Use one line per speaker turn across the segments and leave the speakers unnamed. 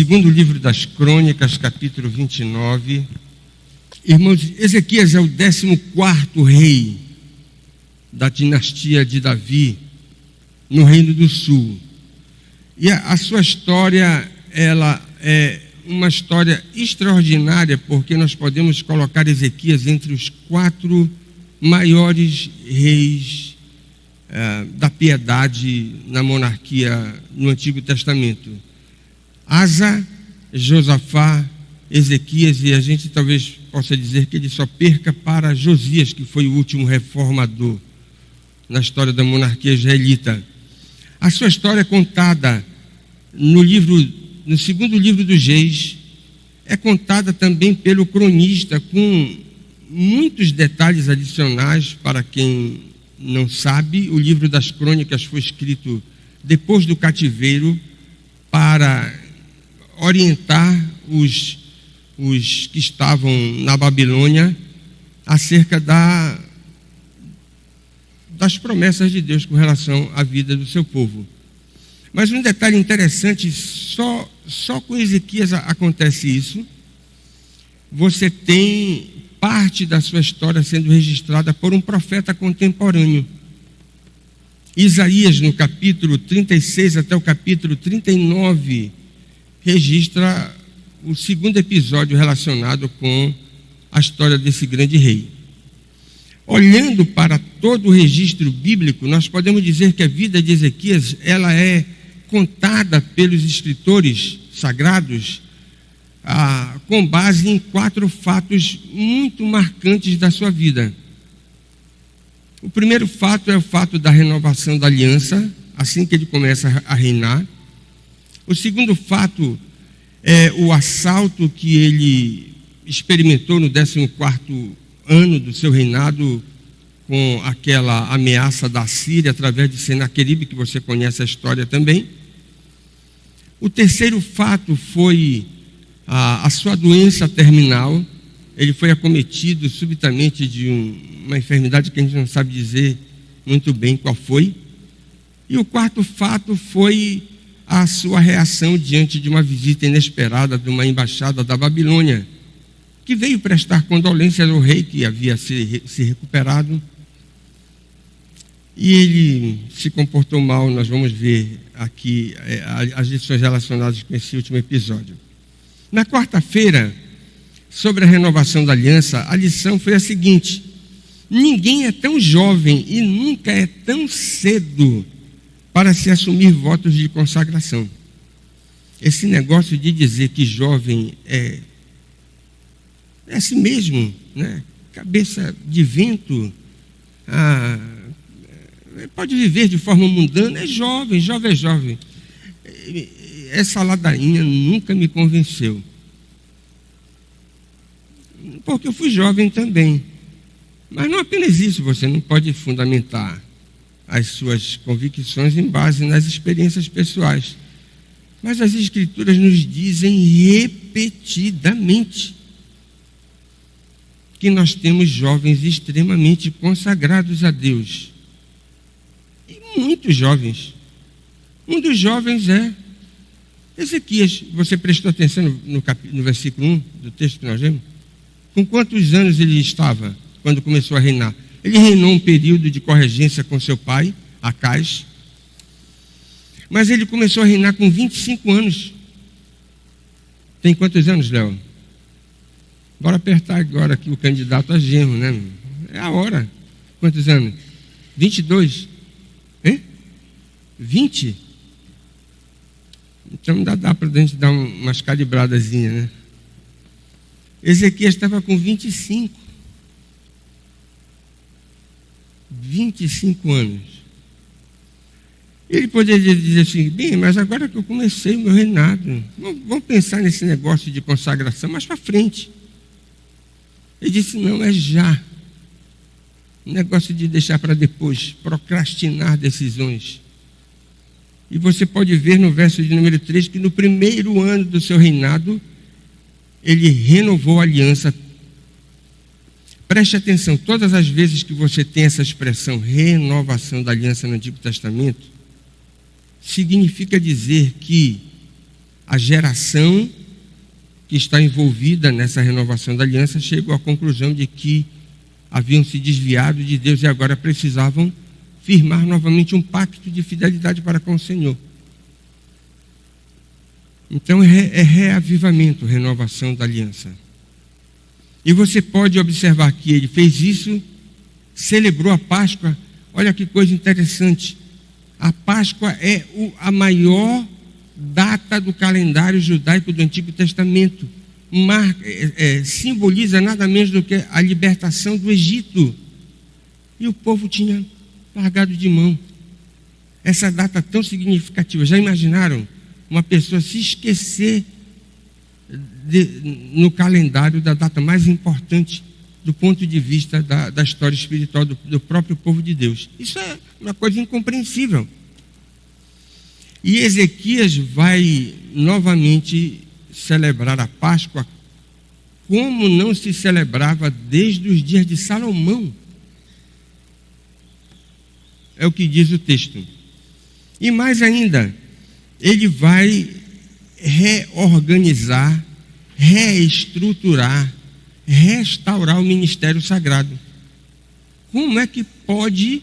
Segundo livro das Crônicas, capítulo 29. Irmãos, Ezequias é o 14º rei da dinastia de Davi, no Reino do Sul. E a sua história, ela é uma história extraordinária, porque nós podemos colocar Ezequias entre os 4 maiores reis da piedade na monarquia no Antigo Testamento. Asa, Josafá, Ezequias, e a gente talvez possa dizer que ele só perca para Josias, que foi o último reformador na história da israelita. A sua história é contada no segundo livro dos Reis, é contada também pelo cronista, com muitos detalhes adicionais. Para quem não sabe, o livro das Crônicas foi escrito depois do cativeiro para orientar os que estavam na Babilônia acerca das promessas de Deus com relação à vida do seu povo. Mas um detalhe interessante, só com Ezequias acontece isso. Você tem parte da sua história sendo registrada por um profeta contemporâneo. Isaías, no capítulo 36 até o capítulo 39, registra o segundo episódio relacionado com a história desse grande rei. Olhando para todo o registro bíblico, nós podemos dizer que a vida de Ezequias, ela é contada pelos escritores sagrados com base em 4 fatos muito marcantes da sua vida. O primeiro fato é o fato da renovação da aliança, assim que ele começa a reinar. O segundo fato é o assalto que ele experimentou no 14º ano do seu reinado, com aquela ameaça da Síria através de Senaqueribe, que você conhece a história também. O terceiro fato foi a sua doença terminal. Ele foi acometido subitamente de uma enfermidade que a gente não sabe dizer muito bem qual foi. E o quarto fato foi a sua reação diante de uma visita inesperada de uma embaixada da Babilônia, que veio prestar condolências ao rei que havia se recuperado. E ele se comportou mal. Nós vamos ver aqui as lições relacionadas com esse último episódio. Na quarta-feira, sobre a renovação da aliança, a lição foi a seguinte: ninguém é tão jovem e nunca é tão cedo para se assumir votos de consagração. Esse negócio de dizer que jovem é assim mesmo, né? Cabeça de vento, pode viver de forma mundana, é jovem. Essa ladainha nunca me convenceu, porque eu fui jovem também. Mas não apenas isso, você não pode fundamentar as suas convicções em base nas experiências pessoais. Mas as Escrituras nos dizem repetidamente que nós temos jovens extremamente consagrados a Deus. E muitos jovens. Um dos jovens é Ezequias. Você prestou atenção no versículo 1 do texto que nós lemos? Com quantos anos ele estava quando começou a reinar? Ele reinou um período de corregência com seu pai, Acais. Mas ele começou a reinar com 25 anos. Tem quantos anos, Léo? Bora apertar agora aqui o candidato a genro, né? É a hora. Quantos anos? 22? Hein? 20? Então ainda dá para a gente dar umas calibradazinhas, né? Ezequias estava com 25. 25 anos. Ele poderia dizer assim: bem, mas agora que eu comecei o meu reinado, vamos pensar nesse negócio de consagração mais para frente. Ele disse: não, é já. Negócio de deixar para depois, procrastinar decisões. E você pode ver no verso de número 3 que no primeiro ano do seu reinado, ele renovou a aliança. Preste atenção, todas as vezes que você tem essa expressão renovação da aliança no Antigo Testamento, significa dizer que a geração que está envolvida nessa renovação da aliança chegou à conclusão de que haviam se desviado de Deus e agora precisavam firmar novamente um pacto de fidelidade para com o Senhor. Então é reavivamento, renovação da aliança. E você pode observar que ele fez isso, celebrou a Páscoa. Olha que coisa interessante. A Páscoa é a maior data do calendário judaico do Antigo Testamento. Simboliza nada menos do que a libertação do Egito. E o povo tinha largado de mão essa data tão significativa. Já imaginaram uma pessoa se esquecer no calendário da data mais importante do ponto de vista da história espiritual do próprio povo de Deus? Isso é uma coisa incompreensível. E Ezequias vai novamente celebrar a Páscoa como não se celebrava desde os dias de Salomão. É o que diz o texto. E mais ainda, ele vai reorganizar, reestruturar, restaurar o ministério sagrado. Como é que pode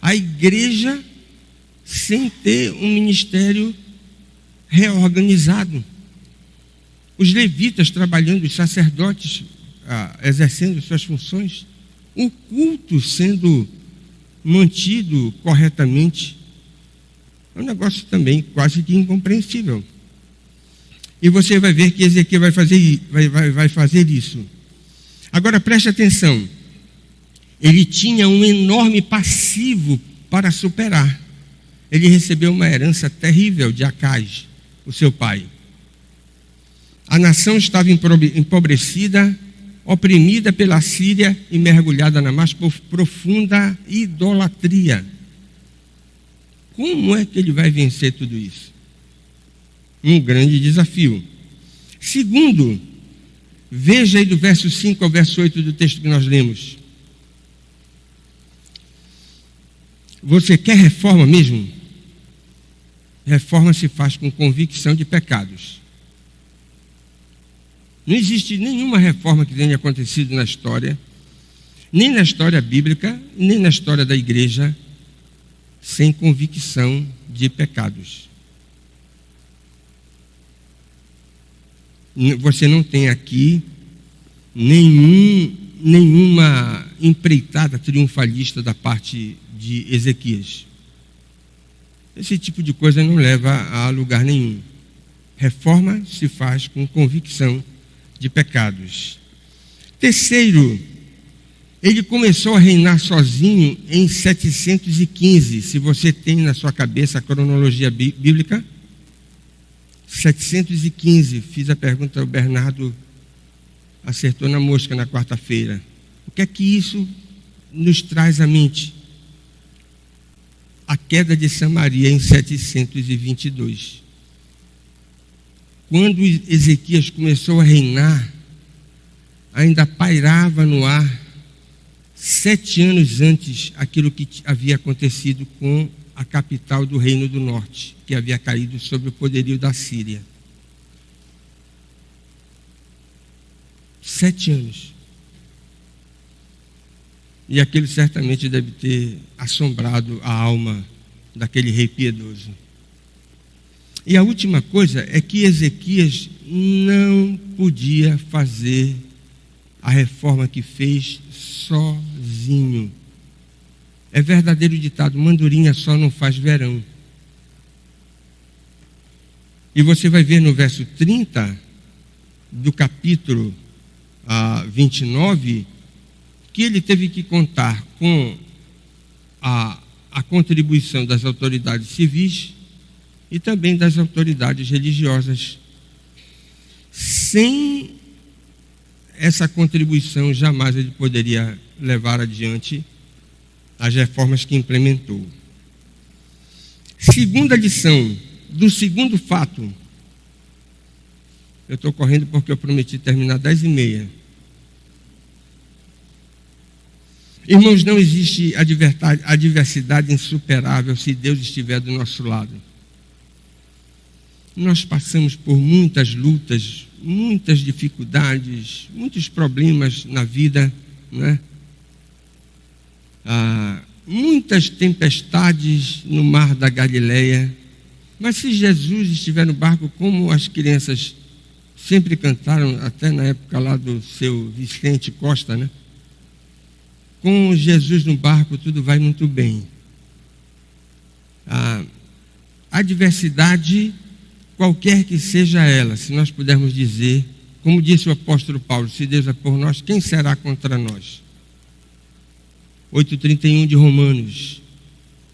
a igreja sem ter um ministério reorganizado? Os levitas trabalhando, os sacerdotes exercendo suas funções, o culto sendo mantido corretamente. É um negócio também quase que incompreensível. E você vai ver que Ezequiel vai fazer isso. Agora preste atenção. Ele tinha um enorme passivo para superar. Ele recebeu uma herança terrível de Acaz, o seu pai. A nação estava empobrecida, oprimida pela Síria e mergulhada na mais profunda idolatria. Como é que ele vai vencer tudo isso? Um grande desafio. Segundo, veja aí do verso 5 ao verso 8 do texto que nós lemos. Você quer reforma mesmo? Reforma se faz com convicção de pecados. Não existe nenhuma reforma que tenha acontecido na história, nem na história bíblica, nem na história da igreja, sem convicção de pecados. Você não tem aqui nenhuma empreitada triunfalista da parte de Ezequias. Esse tipo de coisa não leva a lugar nenhum. Reforma se faz com convicção de pecados. Terceiro, ele começou a reinar sozinho em 715. Se você tem na sua cabeça a cronologia bíblica, 715. Fiz a pergunta ao Bernardo, acertou na mosca na quarta-feira. O que é que isso nos traz à mente? A queda de Samaria em 722. Quando Ezequias começou a reinar, ainda pairava no ar, 7 anos antes, aquilo que havia acontecido com a capital do Reino do Norte, que havia caído sob o poderio da Síria. 7 anos. E aquilo certamente deve ter assombrado a alma daquele rei piedoso. E a última coisa é que Ezequias não podia fazer a reforma que fez sozinho. É verdadeiro ditado, mandurinha só não faz verão. E você vai ver no verso 30 do capítulo 29 que ele teve que contar com a contribuição das autoridades civis e também das autoridades religiosas. Sem essa contribuição, jamais ele poderia levar adiante as reformas que implementou. Segunda lição, do segundo fato. Eu estou correndo porque eu prometi terminar 10h30. Irmãos, não existe adversidade insuperável se Deus estiver do nosso lado. nós passamos por muitas lutas, muitas dificuldades, muitos problemas na vida, né? Muitas tempestades no mar da Galileia. Mas se Jesus estiver no barco, como as crianças sempre cantaram, até na época lá do seu Vicente Costa, né? Com Jesus no barco tudo vai muito bem. A adversidade, qualquer que seja ela, se nós pudermos dizer, como disse o apóstolo Paulo, se Deus é por nós, quem será contra nós? 8:31 de Romanos.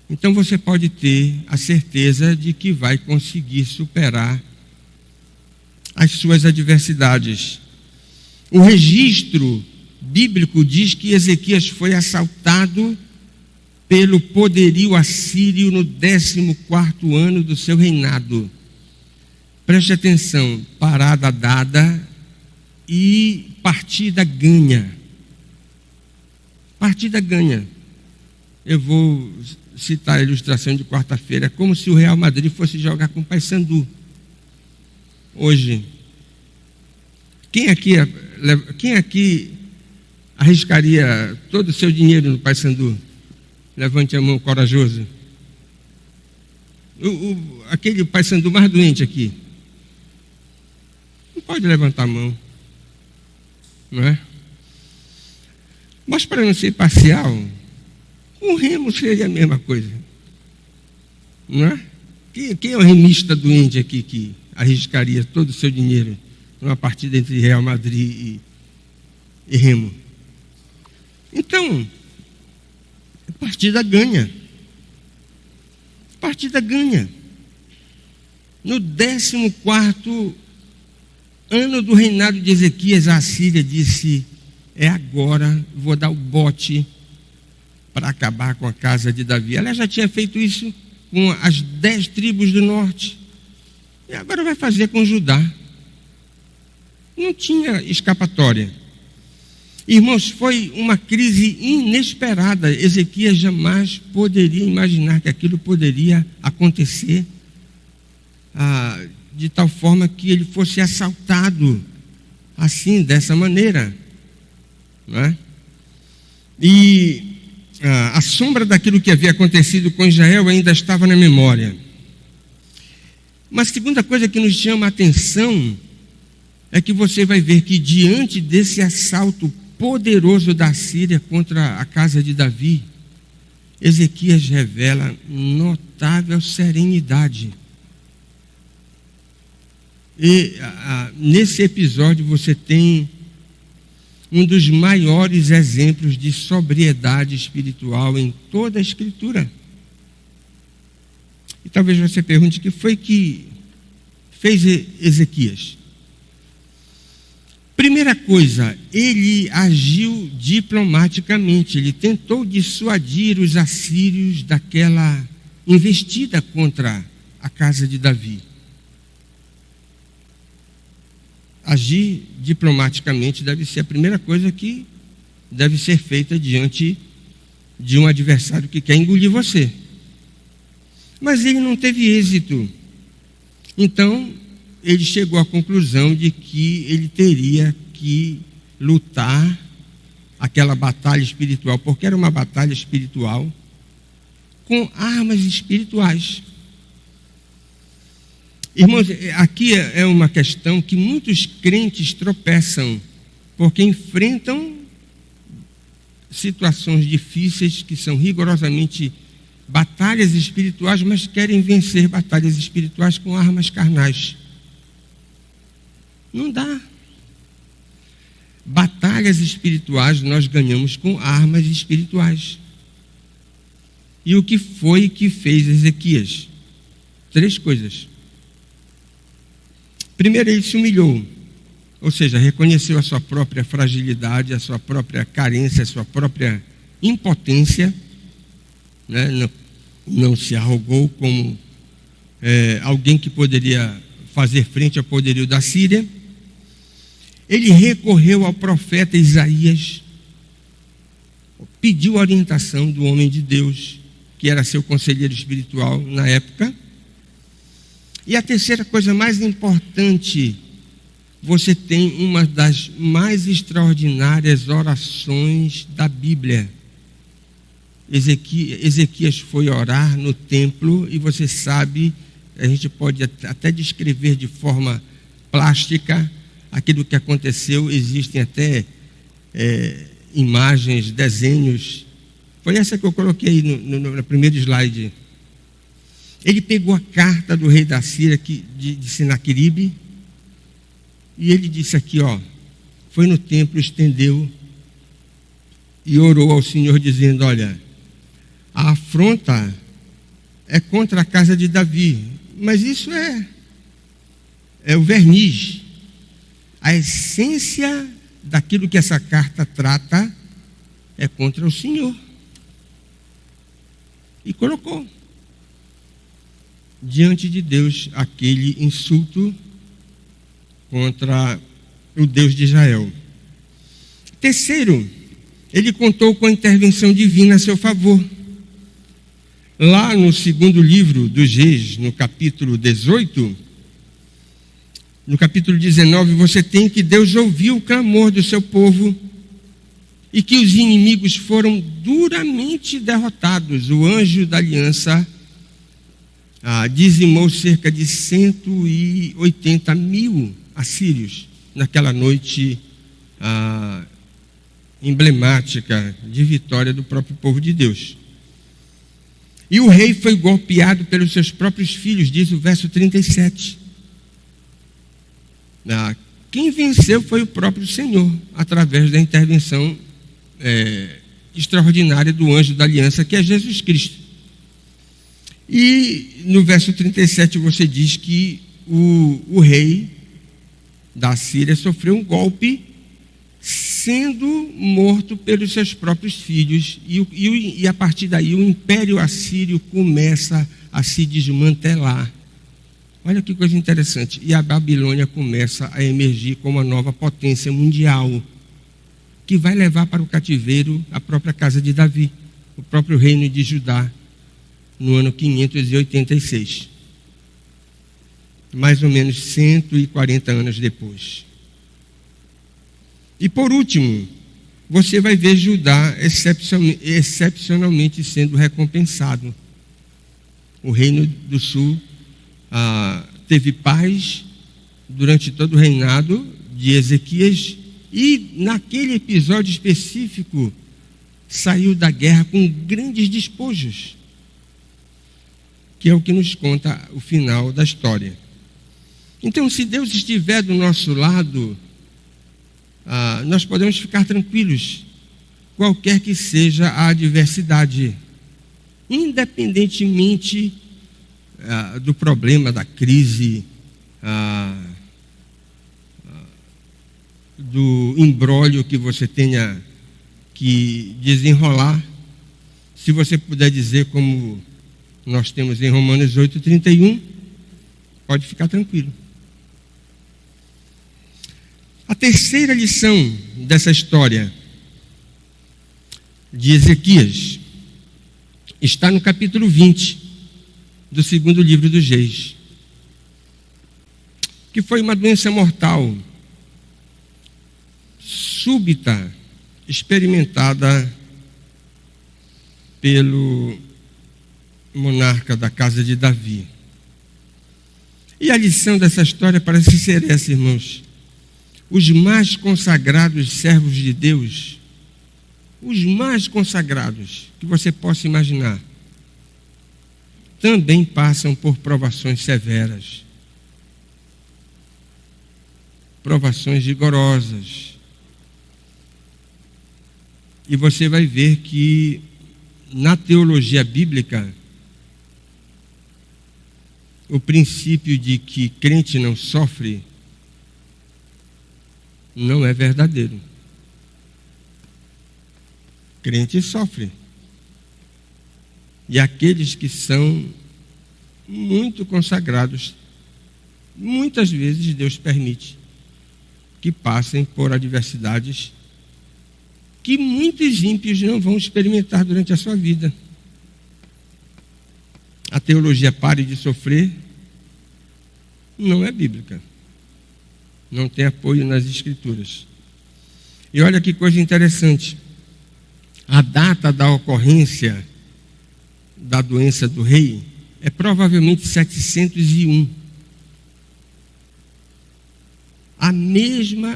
Então você pode ter a certeza de que vai conseguir superar as suas adversidades. O registro bíblico diz que Ezequias foi assaltado pelo poderio assírio no 14º ano do seu reinado. Preste atenção, parada dada e partida ganha. Partida ganha. Eu vou citar a ilustração de quarta-feira, como se o Real Madrid fosse jogar com o Paysandu. Hoje, quem aqui arriscaria todo o seu dinheiro no Paysandu? Levante a mão, corajoso. Aquele Paysandu mais doente aqui. Não pode levantar a mão. Não é? Mas para não ser parcial, o Remo seria a mesma coisa. Não é? Quem é o remista doente aqui que arriscaria todo o seu dinheiro numa partida entre Real Madrid e Remo? Então, partida ganha. Partida ganha. No 14º ano do reinado de Ezequias, a Assíria disse: é agora, vou dar o bote para acabar com a casa de Davi. Ela já tinha feito isso com as 10 tribos do norte. E agora vai fazer com Judá. Não tinha escapatória. Irmãos, foi uma crise inesperada. Ezequias jamais poderia imaginar que aquilo poderia acontecer de tal forma que ele fosse assaltado assim, dessa maneira. Não é? E a sombra daquilo que havia acontecido com Israel ainda estava na memória. Mas a segunda coisa que nos chama a atenção é que você vai ver que diante desse assalto poderoso da Síria contra a casa de Davi, Ezequias revela notável serenidade. E nesse episódio você tem um dos maiores exemplos de sobriedade espiritual em toda a Escritura. E talvez você pergunte: o que foi que fez Ezequias? Primeira coisa, ele agiu diplomaticamente. Ele tentou dissuadir os assírios daquela investida contra a casa de Davi. Agir diplomaticamente deve ser a primeira coisa que deve ser feita diante de um adversário que quer engolir você. Mas ele não teve êxito. Então, ele chegou à conclusão de que ele teria que lutar aquela batalha espiritual, porque era uma batalha espiritual com armas espirituais. Irmãos, aqui é uma questão que muitos crentes tropeçam, porque enfrentam situações difíceis que são rigorosamente batalhas espirituais, mas querem vencer batalhas espirituais com armas carnais. Não dá. Batalhas espirituais nós ganhamos com armas espirituais. E o que foi que fez Ezequias? 3 coisas. Primeiro, ele se humilhou, ou seja, reconheceu a sua própria fragilidade, a sua própria carência, a sua própria impotência, né? Não se arrogou como alguém que poderia fazer frente ao poderio da Síria. Ele recorreu ao profeta Isaías, pediu a orientação do homem de Deus, que era seu conselheiro espiritual na época. E a terceira coisa mais importante, você tem uma das mais extraordinárias orações da Bíblia. Ezequias foi orar no templo e você sabe, a gente pode até descrever de forma plástica aquilo que aconteceu. Existem até imagens, desenhos. Foi essa que eu coloquei no primeiro slide. Ele pegou a carta do rei da Síria, de Senaqueribe, e ele disse aqui, foi no templo, estendeu e orou ao Senhor dizendo, olha, a afronta é contra a casa de Davi, mas isso é o verniz. A essência daquilo que essa carta trata é contra o Senhor. E colocou diante de Deus aquele insulto contra o Deus de Israel. Terceiro, ele contou com a intervenção divina a seu favor. Lá no segundo livro dos Reis, no capítulo 18, no capítulo 19, você tem que Deus ouviu o clamor do seu povo e que os inimigos foram duramente derrotados. O anjo da aliança dizimou cerca de 180 mil assírios naquela noite emblemática de vitória do próprio povo de Deus. E o rei foi golpeado pelos seus próprios filhos, diz o verso 37. Quem venceu foi o próprio Senhor, através da intervenção extraordinária do anjo da aliança, que é Jesus Cristo. E no verso 37 você diz que o rei da Síria sofreu um golpe, sendo morto pelos seus próprios filhos, e a partir daí o império assírio começa a se desmantelar. Olha que coisa interessante. E a Babilônia começa a emergir como uma nova potência mundial, que vai levar para o cativeiro a própria casa de Davi, o próprio reino de Judá, no ano 586. Mais ou menos 140 anos depois. E por último, você vai ver Judá excepcionalmente sendo recompensado. O reino do sul teve paz durante todo o reinado de Ezequias, e naquele episódio específico saiu da guerra com grandes despojos, que é o que nos conta o final da história. Então, se Deus estiver do nosso lado, nós podemos ficar tranquilos, qualquer que seja a adversidade, independentemente do problema, da crise, do imbróglio que você tenha que desenrolar. Se você puder dizer, como nós temos em Romanos 8:31, pode ficar tranquilo. A terceira lição dessa história de Ezequias está no capítulo 20 do segundo livro dos Reis, que foi uma doença mortal súbita, experimentada pelo monarca da casa de Davi. E a lição dessa história parece ser essa, irmãos. Os mais consagrados servos de Deus, os mais consagrados que você possa imaginar, também passam por provações severas, provações rigorosas. E você vai ver que na teologia bíblica, o princípio de que crente não sofre não é verdadeiro. Crente sofre. E aqueles que são muito consagrados, muitas vezes Deus permite que passem por adversidades que muitos ímpios não vão experimentar durante a sua vida. A teologia pare de sofrer não é bíblica. Não tem apoio nas Escrituras. E olha que coisa interessante. A data da ocorrência da doença do rei é provavelmente 701.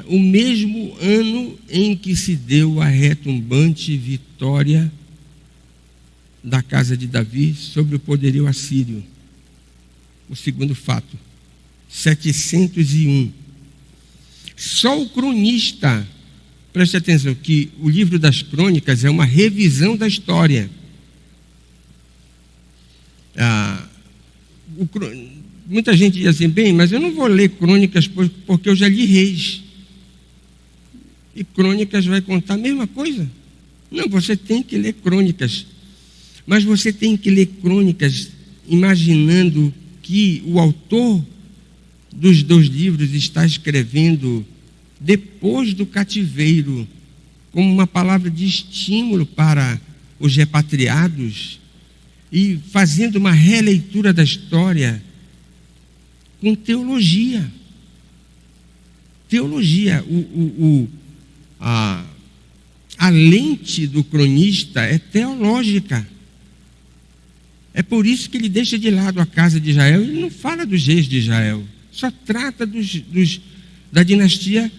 O mesmo ano em que se deu a retumbante vitória da casa de Davi sobre o poderio assírio. O segundo fato, 701. Só o cronista, preste atenção, que o livro das crônicas é uma revisão da história. Muita gente diz assim, bem, mas eu não vou ler crônicas porque eu já li reis. E crônicas vai contar a mesma coisa? Não, você tem que ler crônicas. Mas você tem que ler crônicas imaginando que o autor dos 2 livros está escrevendo depois do cativeiro, como uma palavra de estímulo para os repatriados, e fazendo uma releitura da história com teologia. Teologia. A lente do cronista é teológica. É por isso que ele deixa de lado a casa de Israel. Ele não fala dos reis de Israel. Só trata da dinastia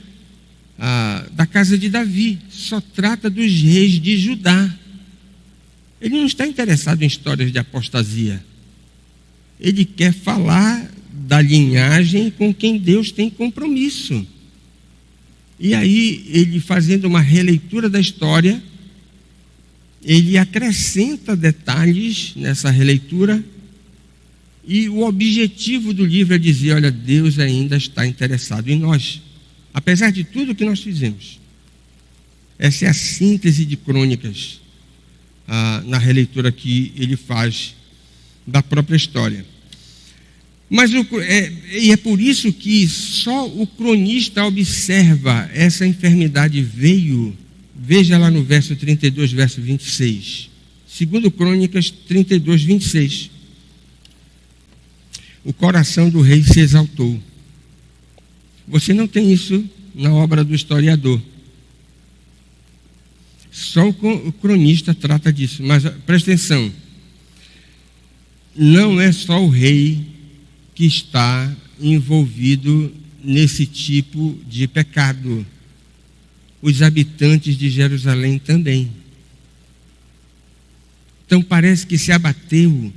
da casa de Davi. Só trata dos reis de Judá. Ele não está interessado em histórias de apostasia. Ele quer falar da linhagem com quem Deus tem compromisso. E aí, ele fazendo uma releitura da história, ele acrescenta detalhes nessa releitura, e o objetivo do livro é dizer, olha, Deus ainda está interessado em nós, apesar de tudo que nós fizemos. Essa é a síntese de crônicas, na releitura que ele faz da própria história. Mas é por isso que só o cronista observa essa enfermidade veio. Veja lá no verso 32, verso 26. Segundo Crônicas 32, 26. O coração do rei se exaltou. Você não tem isso na obra do historiador. Só o cronista trata disso. Mas presta atenção. Não é só o rei que está envolvido nesse tipo de pecado. Os habitantes de Jerusalém também. Então parece que se abateu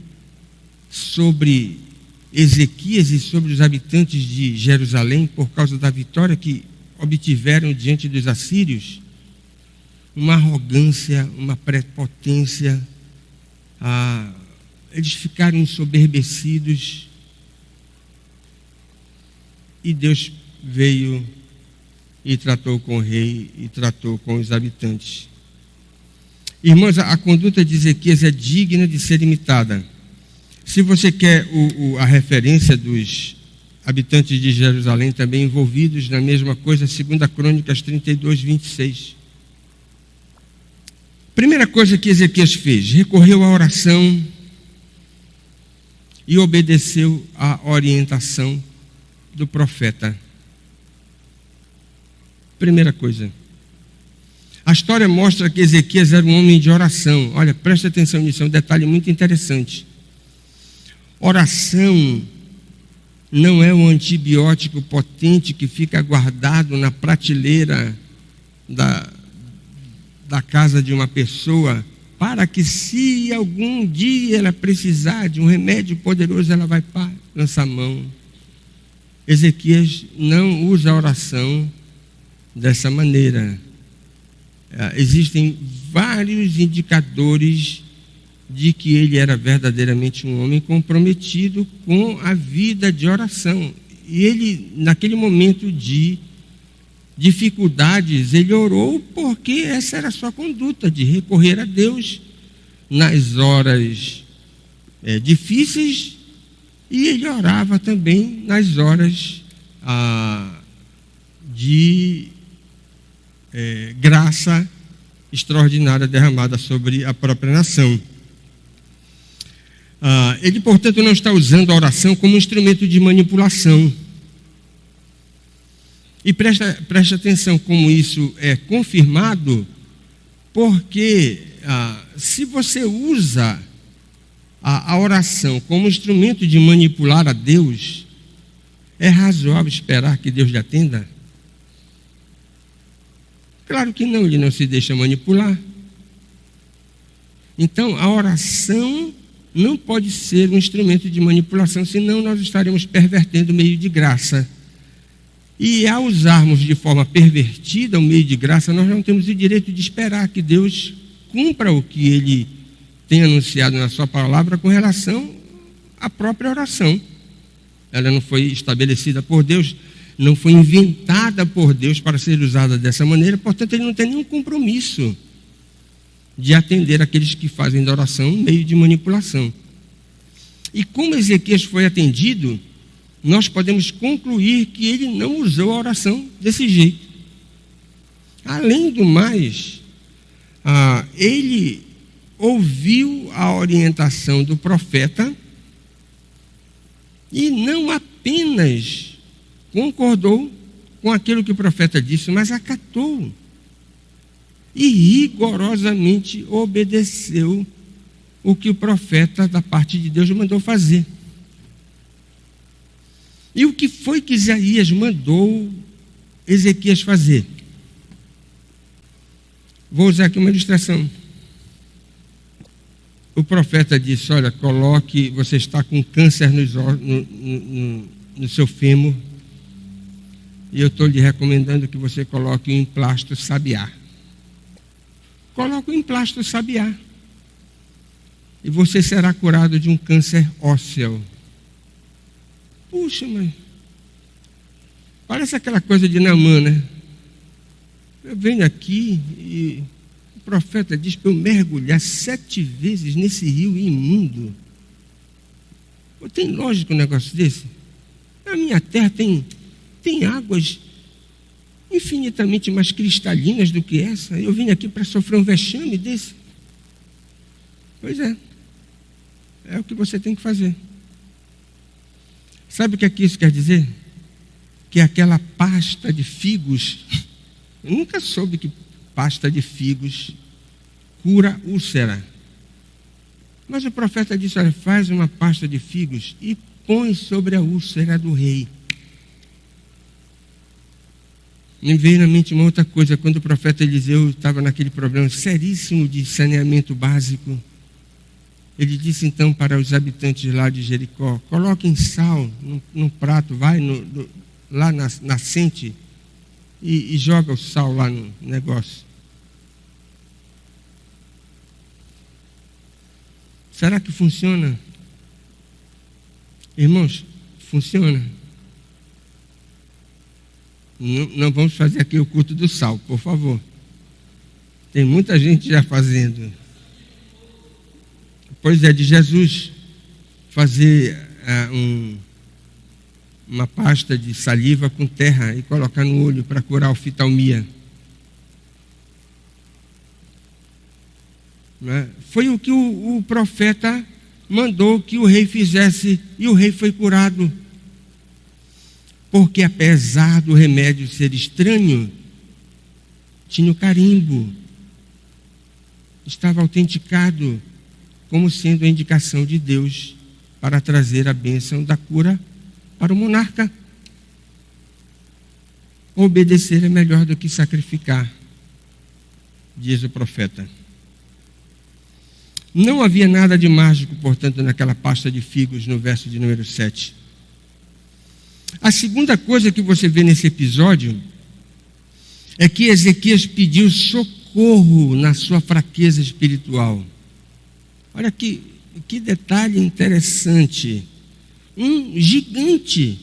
sobre Ezequias e sobre os habitantes de Jerusalém, por causa da vitória que obtiveram diante dos assírios, uma arrogância, uma prepotência. Eles ficaram ensoberbecidos. E Deus veio e tratou com o rei e tratou com os habitantes. Irmãos, a conduta de Ezequias é digna de ser imitada. Se você quer a referência dos habitantes de Jerusalém também envolvidos na mesma coisa, 2 Crônicas 32, 26. Primeira coisa que Ezequias fez, recorreu à oração e obedeceu à orientação do profeta. Primeira coisa. A história mostra que Ezequias era um homem de oração. Olha, preste atenção nisso, é um detalhe muito interessante. Oração não é um antibiótico potente que fica guardado na prateleira da casa de uma pessoa, para que se algum dia ela precisar de um remédio poderoso, ela vai lançar a mão. Ezequias não usa a oração dessa maneira. Existem vários indicadores de que ele era verdadeiramente um homem comprometido com a vida de oração. E ele, naquele momento de dificuldades, ele orou porque essa era a sua conduta, de recorrer a Deus nas horas difíceis, e ele orava também nas horas de graça extraordinária derramada sobre a própria nação. Ele, portanto, não está usando a oração como instrumento de manipulação. E preste atenção como isso é confirmado, porque se você usa a oração como instrumento de manipular a Deus, é razoável esperar que Deus lhe atenda? Claro que não, ele não se deixa manipular. Então, a oração não pode ser um instrumento de manipulação, senão nós estaremos pervertendo o meio de graça. E ao usarmos de forma pervertida o meio de graça, nós não temos o direito de esperar que Deus cumpra o que Ele tem anunciado na sua palavra com relação à própria oração. Ela não foi estabelecida por Deus, não foi inventada por Deus para ser usada dessa maneira, portanto Ele não tem nenhum compromisso de atender aqueles que fazem da oração um meio de manipulação. E como Ezequias foi atendido, nós podemos concluir que ele não usou a oração desse jeito. Além do mais, ele ouviu a orientação do profeta e não apenas concordou com aquilo que o profeta disse, mas acatou e rigorosamente obedeceu o que o profeta da parte de Deus mandou fazer. E o que foi que Isaías mandou Ezequias fazer? Vou usar aqui uma ilustração. O profeta disse: olha, você está com câncer no seu fêmur, e eu estou lhe recomendando que você coloque um emplasto sabiá. Coloque um emplasto sabiá, e você será curado de um câncer ósseo. Puxa, mãe, parece aquela coisa de Naamã, né? Eu venho aqui e o profeta diz para eu mergulhar 7 vezes nesse rio imundo. Pô, tem lógica um negócio desse? Na minha terra tem águas infinitamente mais cristalinas do que essa. Eu vim aqui para sofrer um vexame desse. Pois é o que você tem que fazer. Sabe o que isso quer dizer? Que aquela pasta de figos, eu nunca soube que pasta de figos cura úlcera. Mas o profeta disse: olha, faz uma pasta de figos e põe sobre a úlcera do rei. Me veio na mente uma outra coisa, quando o profeta Eliseu estava naquele problema seríssimo de saneamento básico. Ele disse então para os habitantes lá de Jericó: coloquem sal num prato, vai lá na nascente e joga o sal lá no negócio. Será que funciona? Irmãos, funciona. Não vamos fazer aqui o culto do sal, por favor. Tem muita gente já fazendo. Pois é, de Jesus fazer uma pasta de saliva com terra e colocar no olho para curar a oftalmia. Né? Foi o que o profeta mandou que o rei fizesse, e o rei foi curado. Porque apesar do remédio ser estranho, tinha o carimbo, estava autenticado como sendo a indicação de Deus para trazer a bênção da cura para o monarca. Obedecer é melhor do que sacrificar, diz o profeta. Não havia nada de mágico, portanto, naquela pasta de figos, no verso de número 7. A segunda coisa que você vê nesse episódio é que Ezequias pediu socorro na sua fraqueza espiritual. Olha que detalhe interessante. Um gigante,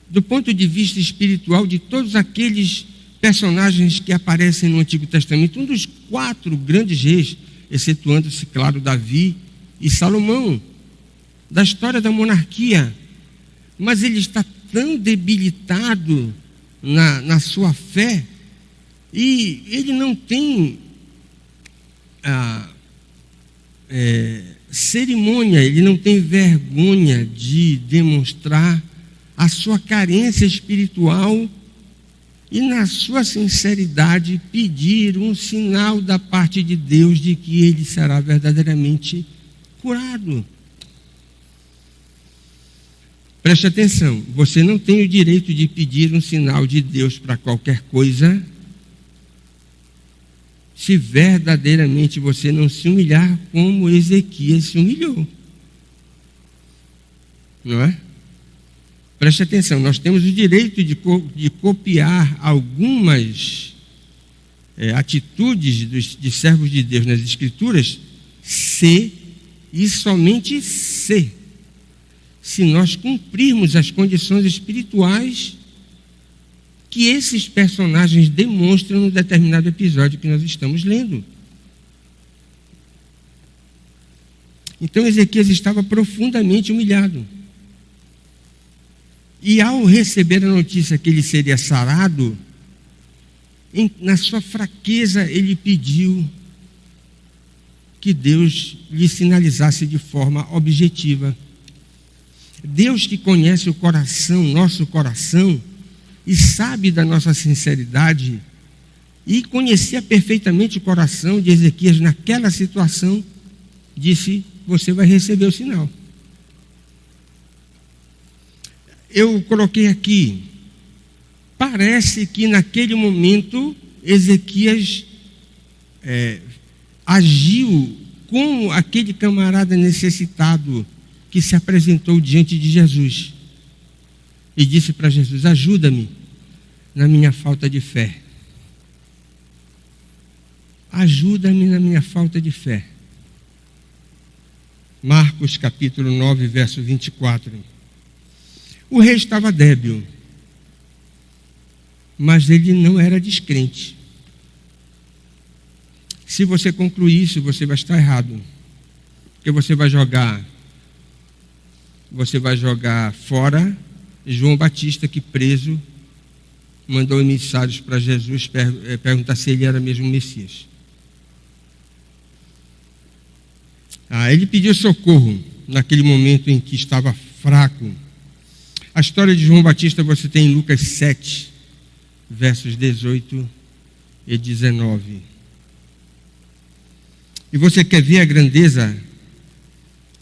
do ponto de vista espiritual, de todos aqueles personagens que aparecem no Antigo Testamento, um dos 4 grandes reis, excetuando-se, claro, Davi e Salomão, da história da monarquia. Mas ele está tão debilitado na sua fé, e ele não tem cerimônia, ele não tem vergonha de demonstrar a sua carência espiritual e, na sua sinceridade, pedir um sinal da parte de Deus de que ele será verdadeiramente curado. Preste atenção, você não tem o direito de pedir um sinal de Deus para qualquer coisa se verdadeiramente você não se humilhar como Ezequias se humilhou. Não é? Preste atenção, nós temos o direito de copiar algumas atitudes de servos de Deus nas Escrituras, se e somente se nós cumprirmos as condições espirituais que esses personagens demonstram no determinado episódio que nós estamos lendo. Então Ezequias estava profundamente humilhado. E ao receber a notícia que ele seria sarado, na sua fraqueza ele pediu que Deus lhe sinalizasse de forma objetiva. Deus, que conhece o coração, nosso coração, e sabe da nossa sinceridade, e conhecia perfeitamente o coração de Ezequias naquela situação, disse: você vai receber o sinal. Eu coloquei aqui, parece que naquele momento Ezequias agiu como aquele camarada necessitado que se apresentou diante de Jesus e disse para Jesus: ajuda-me na minha falta de fé. Ajuda-me na minha falta de fé. Marcos capítulo 9, verso 24. O rei estava débil, mas ele não era descrente. Se você concluir isso, você vai estar errado, porque você vai jogar fora João Batista, que preso mandou emissários para Jesus perguntar se ele era mesmo o Messias. Ele pediu socorro naquele momento em que estava fraco. A história de João Batista você tem em Lucas 7, versos 18 e 19. E você quer ver a grandeza,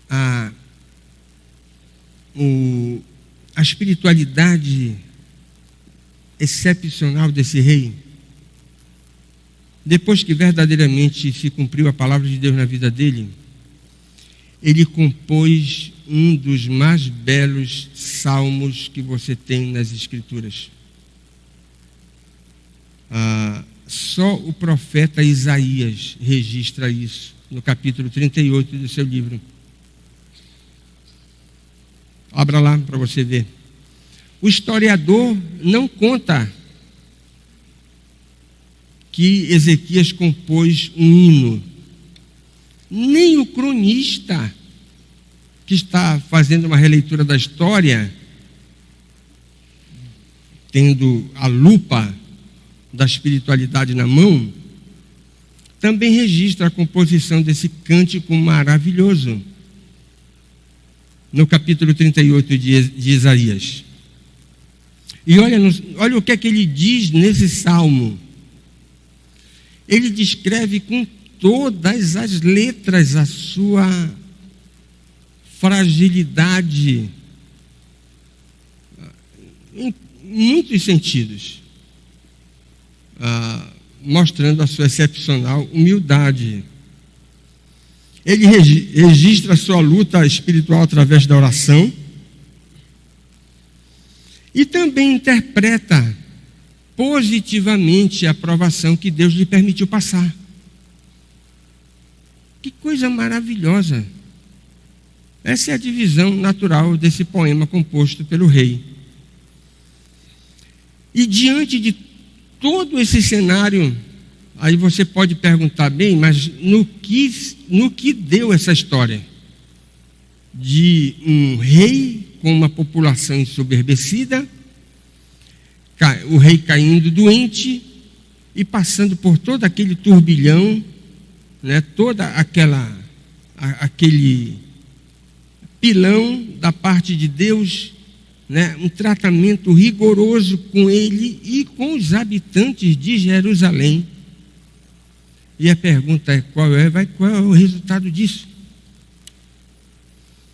a espiritualidade excepcional desse rei? Depois que verdadeiramente se cumpriu a palavra de Deus na vida dele, ele compôs um dos mais belos salmos que você tem nas Escrituras. Só o profeta Isaías registra isso, no capítulo 38 do seu livro. Abra lá para você ver. O historiador não conta que Ezequias compôs um hino. Nem o cronista, que está fazendo uma releitura da história, tendo a lupa da espiritualidade na mão, também registra a composição desse cântico maravilhoso, no capítulo 38 de Isaías. E olha o que é que ele diz nesse salmo. Ele descreve com todas as letras a sua fragilidade, em muitos sentidos, mostrando a sua excepcional humildade. Ele registra a sua luta espiritual através da oração e também interpreta positivamente a provação que Deus lhe permitiu passar. Que coisa maravilhosa! Essa é a divisão natural desse poema composto pelo rei. E diante de todo esse cenário, aí você pode perguntar: bem, mas no que deu essa história? De um rei com uma população ensoberbecida, o rei caindo doente e passando por todo aquele turbilhão, né, toda aquela aquele pilão da parte de Deus, né? Um tratamento rigoroso com ele e com os habitantes de Jerusalém. E a pergunta é: qual é o resultado disso?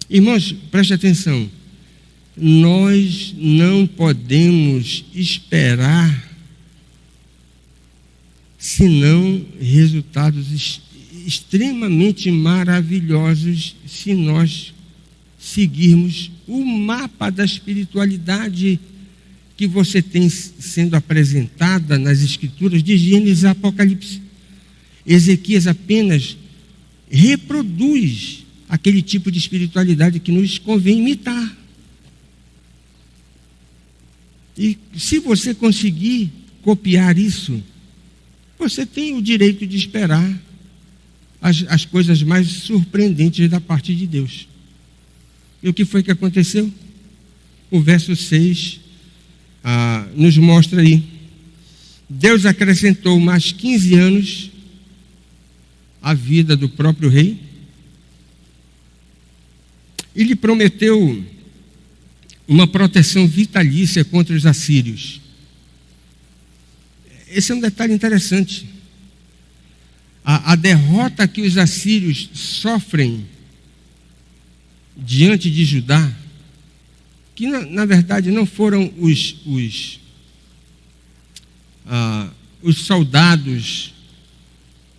Irmãos, preste atenção. Nós não podemos esperar senão resultados extremamente maravilhosos se nós seguirmos o mapa da espiritualidade que você tem sendo apresentada nas Escrituras de Gênesis e Apocalipse. Ezequias apenas reproduz aquele tipo de espiritualidade que nos convém imitar. E se você conseguir copiar isso, você tem o direito de esperar as coisas mais surpreendentes da parte de Deus. E o que foi que aconteceu? O verso 6 nos mostra aí. Deus acrescentou mais 15 anos à vida do próprio rei. E lhe prometeu uma proteção vitalícia contra os assírios. Esse é um detalhe interessante. A derrota que os assírios sofrem diante de Judá, que na verdade não foram os soldados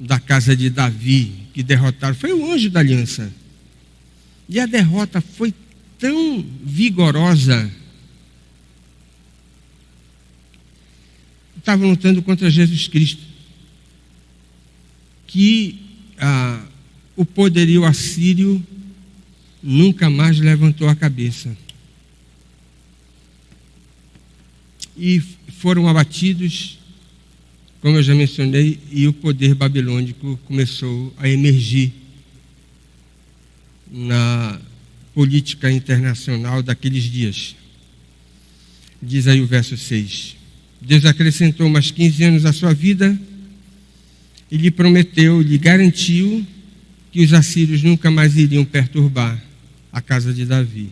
da casa de Davi que derrotaram, foi o anjo da aliança. E a derrota foi tão vigorosa. Estavam lutando contra Jesus Cristo, que o poderio assírio nunca mais levantou a cabeça. E foram abatidos, como eu já mencionei, e o poder babilônico começou a emergir na política internacional daqueles dias. Diz aí o verso 6. Deus acrescentou mais 15 anos à sua vida e lhe prometeu, lhe garantiu que os assírios nunca mais iriam perturbar a casa de Davi.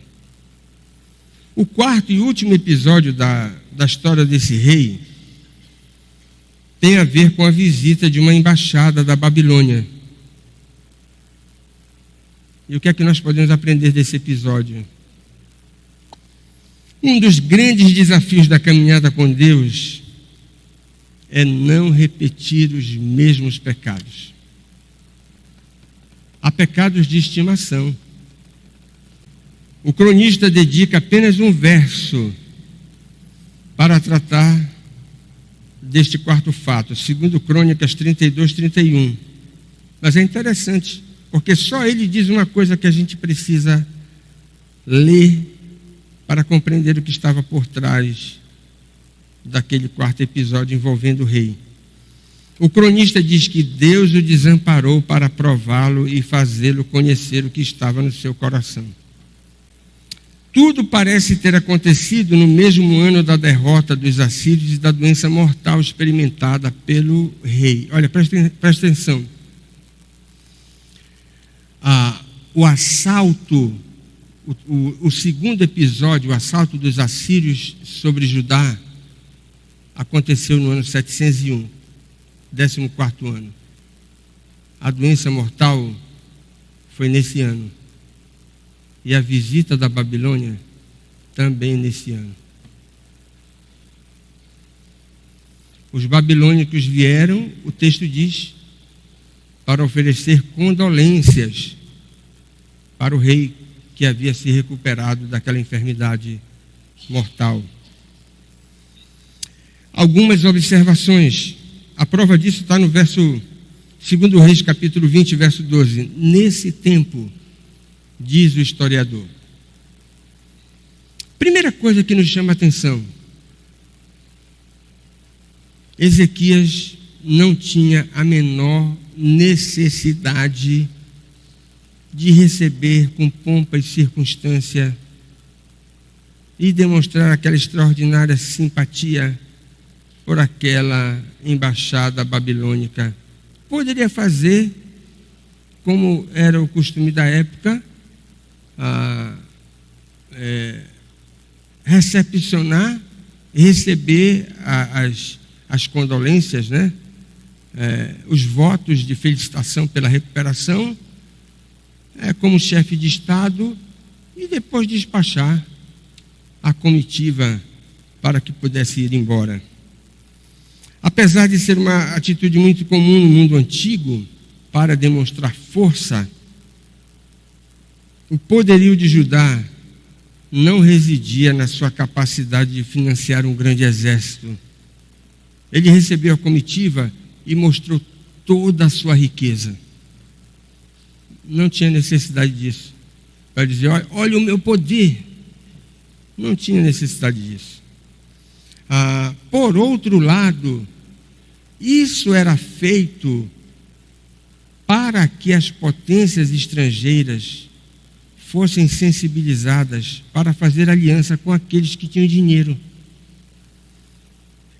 O quarto e último episódio da história desse rei tem a ver com a visita de uma embaixada da Babilônia. E o que é que nós podemos aprender desse episódio? Um dos grandes desafios da caminhada com Deus é não repetir os mesmos pecados. Há pecados de estimação. O cronista dedica apenas um verso para tratar deste quarto fato, segundo Crônicas 32, 31. Mas é interessante, porque só ele diz uma coisa que a gente precisa ler para compreender o que estava por trás daquele quarto episódio envolvendo o rei. O cronista diz que Deus o desamparou para prová-lo e fazê-lo conhecer o que estava no seu coração. Tudo parece ter acontecido no mesmo ano da derrota dos assírios e da doença mortal experimentada pelo rei. Olha, presta atenção. O assalto, o segundo episódio, o assalto dos assírios sobre Judá, aconteceu no ano 701, 14º ano. A doença mortal foi nesse ano. E a visita da Babilônia também nesse ano. Os babilônicos vieram, o texto diz, para oferecer condolências para o rei que havia se recuperado daquela enfermidade mortal. Algumas observações. A prova disso está no verso 2 Reis, capítulo 20, verso 12. Nesse tempo, diz o historiador. Primeira coisa que nos chama a atenção: Ezequias não tinha a menor necessidade de receber com pompa e circunstância e demonstrar aquela extraordinária simpatia por aquela embaixada babilônica. Poderia fazer como era o costume da época, recepcionar e receber as condolências, né? Os votos de felicitação pela recuperação, como chefe de Estado, e depois despachar a comitiva para que pudesse ir embora. Apesar de ser uma atitude muito comum no mundo antigo, para demonstrar força, o poderio de Judá não residia na sua capacidade de financiar um grande exército. Ele recebeu a comitiva e mostrou toda a sua riqueza. Não tinha necessidade disso. Para dizer, olha o meu poder. Não tinha necessidade disso. Por outro lado, isso era feito para que as potências estrangeiras fossem sensibilizadas para fazer aliança com aqueles que tinham dinheiro.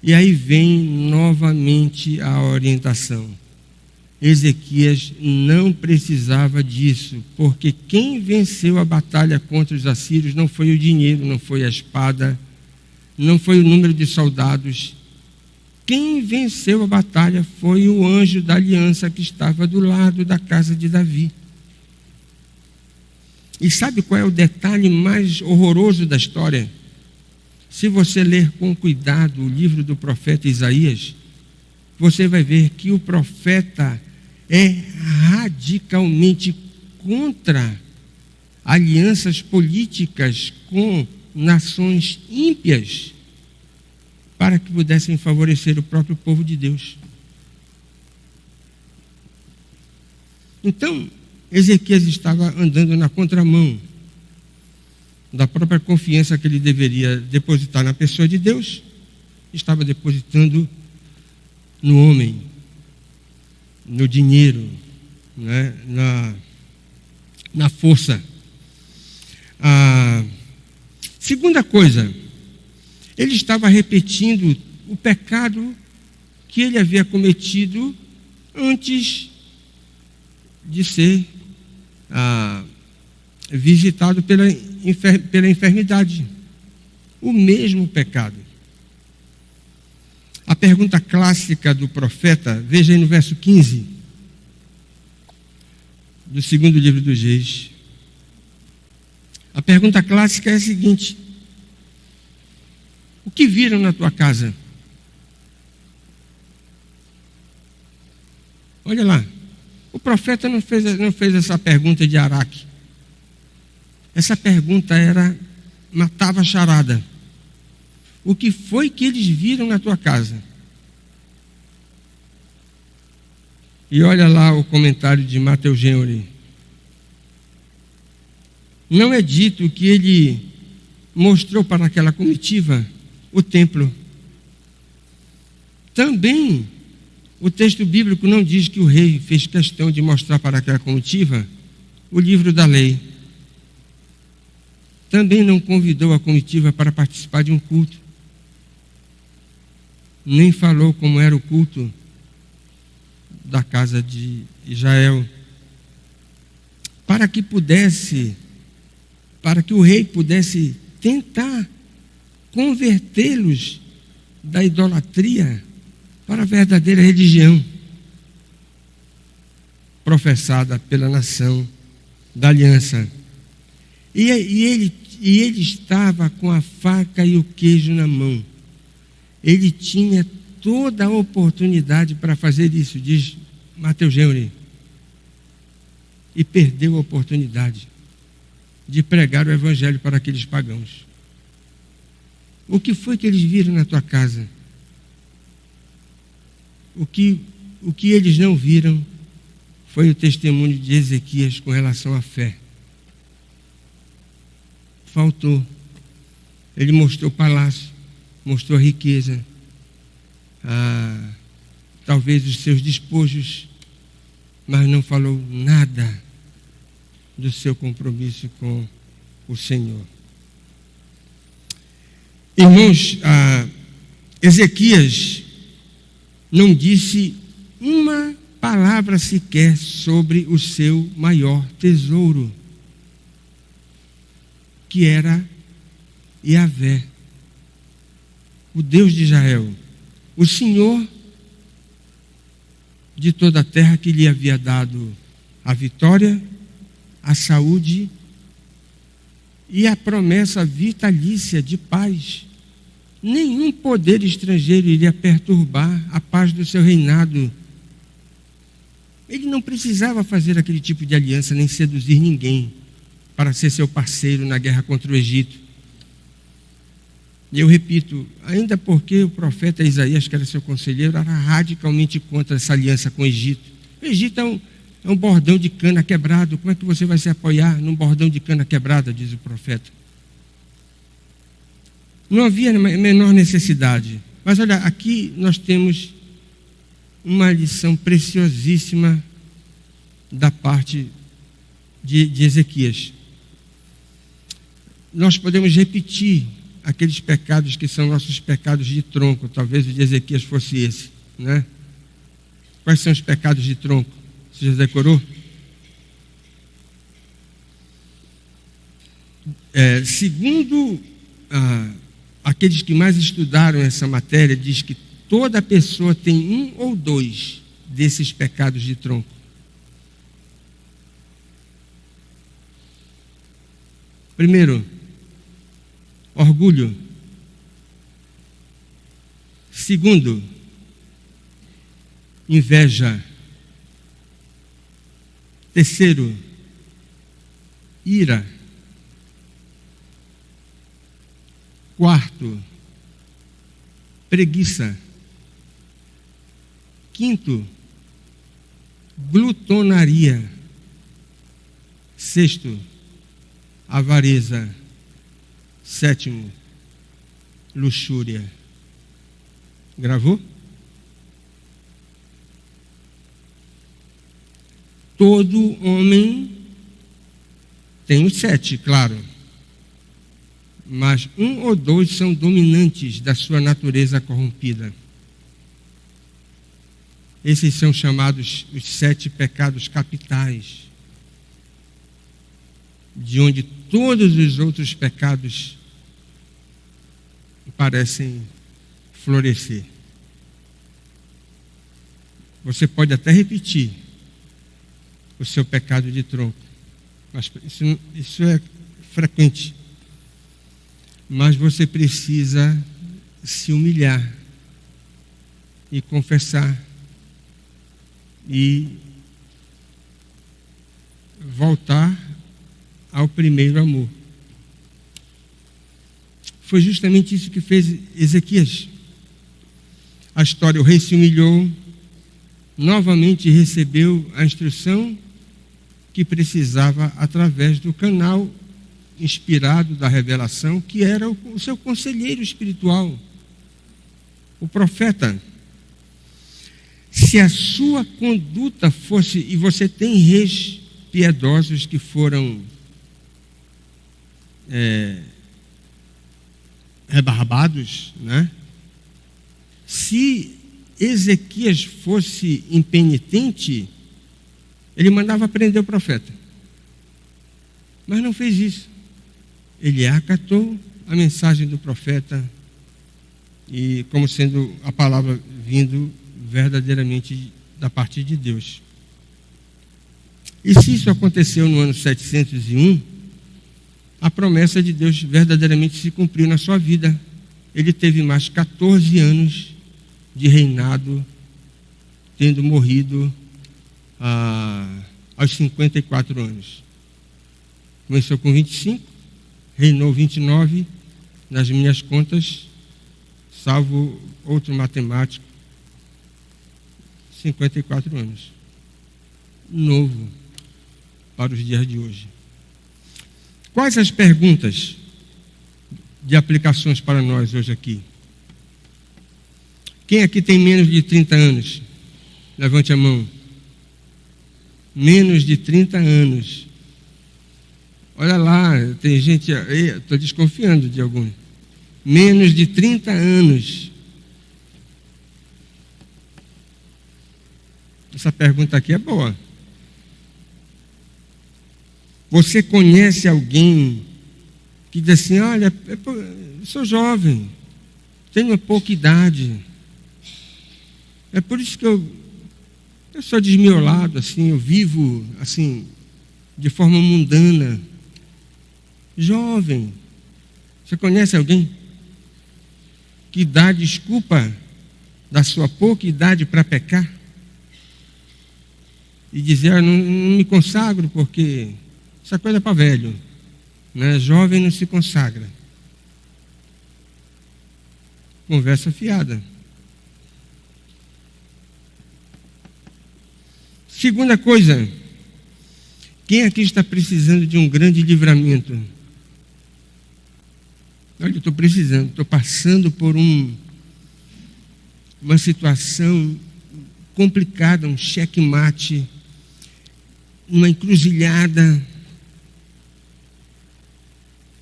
E aí vem novamente a orientação. Ezequias não precisava disso, porque quem venceu a batalha contra os assírios não foi o dinheiro, não foi a espada, não foi o número de soldados. Quem venceu a batalha foi o anjo da aliança que estava do lado da casa de Davi. E sabe qual é o detalhe mais horroroso da história? Se você ler com cuidado o livro do profeta Isaías, você vai ver que o profeta é radicalmente contra alianças políticas com nações ímpias para que pudessem favorecer o próprio povo de Deus. Então, Ezequias estava andando na contramão da própria confiança que ele deveria depositar na pessoa de Deus, estava depositando no homem, no dinheiro, né? na força. Segunda coisa, ele estava repetindo o pecado que ele havia cometido antes de ser visitado pela enfermidade. O mesmo pecado. A pergunta clássica do profeta, veja aí no verso 15, do segundo livro dos Reis. A pergunta clássica é a seguinte: o que viram na tua casa? Olha lá, o profeta não fez essa pergunta de Araque. Essa pergunta matava a charada. O que foi que eles viram na tua casa? E olha lá o comentário de Mateus Genori. Não é dito que ele mostrou para aquela comitiva o templo. Também o texto bíblico não diz que o rei fez questão de mostrar para aquela comitiva o livro da lei. Também não convidou a comitiva para participar de um culto. Nem falou como era o culto da casa de Israel. Para que o rei pudesse tentar convertê-los da idolatria para a verdadeira religião professada pela nação da aliança. E ele estava com a faca e o queijo na mão. Ele tinha toda a oportunidade para fazer isso, diz Mateus Genori, e perdeu a oportunidade de pregar o evangelho para aqueles pagãos. O que foi que eles viram na tua casa? O que eles não viram foi o testemunho de Ezequias com relação à fé. Faltou. Ele mostrou o palácio, mostrou a riqueza, talvez os seus despojos, mas não falou nada do seu compromisso com o Senhor. Irmãos, Ezequias não disse uma palavra sequer sobre o seu maior tesouro, que era Yahvé, o Deus de Israel, o Senhor de toda a terra, que lhe havia dado a vitória, a saúde e a promessa vitalícia de paz. Nenhum poder estrangeiro iria perturbar a paz do seu reinado. Ele não precisava fazer aquele tipo de aliança, nem seduzir ninguém para ser seu parceiro na guerra contra o Egito. E eu repito, ainda porque o profeta Isaías, que era seu conselheiro, era radicalmente contra essa aliança com o Egito. O Egito é um bordão de cana quebrado. Como é que você vai se apoiar num bordão de cana quebrada, diz o profeta? Não havia a menor necessidade. Mas olha, aqui nós temos uma lição preciosíssima da parte de Ezequias. Nós podemos repetir aqueles pecados que são nossos pecados de tronco. Talvez o de Ezequias fosse esse, né? Quais são os pecados de tronco? Você já decorou? Segundo aqueles que mais estudaram essa matéria, diz que toda pessoa tem um ou dois desses pecados de tronco. Primeiro, orgulho. Segundo, inveja. Terceiro, ira. Quarto, preguiça. Quinto, glutonaria. Sexto, avareza. Sétimo, luxúria. Gravou? Todo homem tem os 7, claro. Mas um ou dois são dominantes da sua natureza corrompida. Esses são chamados os 7 pecados capitais, de onde todos os outros pecados parecem florescer. Você pode até repetir o seu pecado de tronco, mas isso é frequente. Mas você precisa se humilhar e confessar e voltar ao primeiro amor. Foi justamente isso que fez Ezequias. A história, o rei se humilhou, novamente recebeu a instrução que precisava através do canal inspirado da revelação, que era o seu conselheiro espiritual, o profeta. Se a sua conduta fosse, e você tem reis piedosos que foram rebarbados, né? Se Ezequias fosse impenitente, ele mandava prender o profeta. Mas não fez isso. Ele acatou a mensagem do profeta e como sendo a palavra vindo verdadeiramente da parte de Deus. E se isso aconteceu no ano 701, a promessa de Deus verdadeiramente se cumpriu na sua vida. Ele teve mais 14 anos de reinado, tendo morrido aos 54 anos. Começou com 25, reinou 29, nas minhas contas, salvo outro matemático, 54 anos. Novo para os dias de hoje. Quais as perguntas de aplicações para nós hoje aqui? Quem aqui tem menos de 30 anos? Levante a mão. Menos de 30 anos. Olha lá, tem gente, estou desconfiando de algum. Menos de 30 anos. Essa pergunta aqui é boa. Você conhece alguém que diz assim: olha, eu sou jovem, tenho pouca idade, é por isso que eu sou desmiolado, assim, eu vivo assim, de forma mundana. Jovem, você conhece alguém que dá desculpa da sua pouca idade para pecar? E dizer: não me consagro porque essa coisa é para velho, né? Jovem não se consagra. Conversa fiada. Segunda coisa, quem aqui está precisando de um grande livramento? Olha, eu estou precisando, estou passando por uma situação complicada, um checkmate, uma encruzilhada.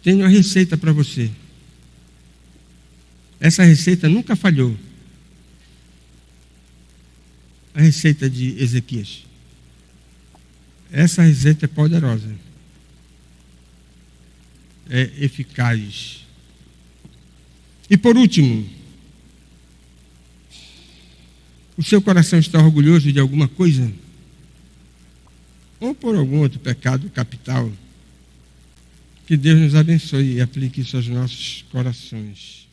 Tenho uma receita para você. Essa receita nunca falhou. A receita de Ezequias. Essa receita é poderosa. É eficaz. E por último, o seu coração está orgulhoso de alguma coisa? Ou por algum outro pecado capital? Que Deus nos abençoe e aplique isso aos nossos corações.